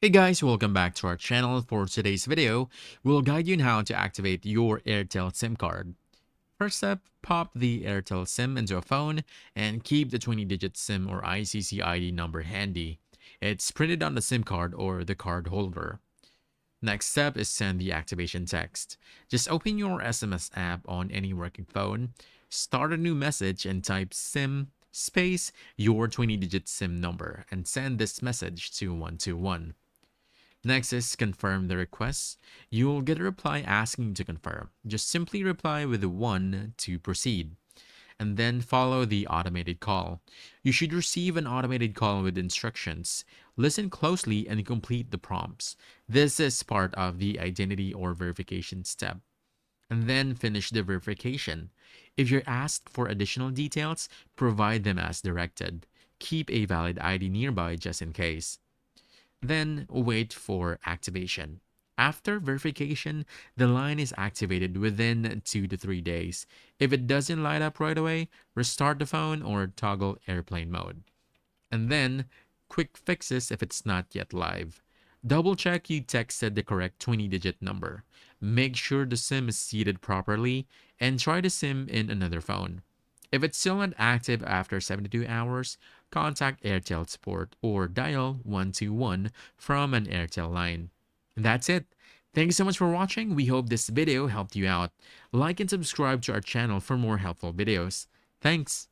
Hey guys, welcome back to our channel. For today's video, we'll guide you on how to activate your Airtel SIM card. First step, pop the Airtel SIM into a phone and keep the 20-digit SIM or ICC ID number handy. It's printed on the SIM card or the card holder. Next step is send the activation text. Just open your SMS app on any working phone, start a new message and type SIM space your 20-digit SIM number and send this message to 121. Next is confirm the request. You'll get a reply asking to confirm. Just simply reply with a 1 to proceed, and then follow the automated call. You should receive an automated call with instructions. Listen closely and complete the prompts. This is part of the identity or verification step. And then finish the verification. If you're asked for additional details, provide them as directed. Keep a valid ID nearby just in case. Then wait for activation. After verification, the line is activated within 2 to 3 days. If it doesn't light up right away, restart the phone or toggle airplane mode. And then quick fixes if it's not yet live. Double check you texted the correct 20-digit number. Make sure the SIM is seated properly and try the SIM in another phone. If it's still not active after 72 hours, contact Airtel support or dial 121 from an Airtel line. And that's it. Thank you so much for watching. We hope this video helped you out. Like and subscribe to our channel for more helpful videos. Thanks.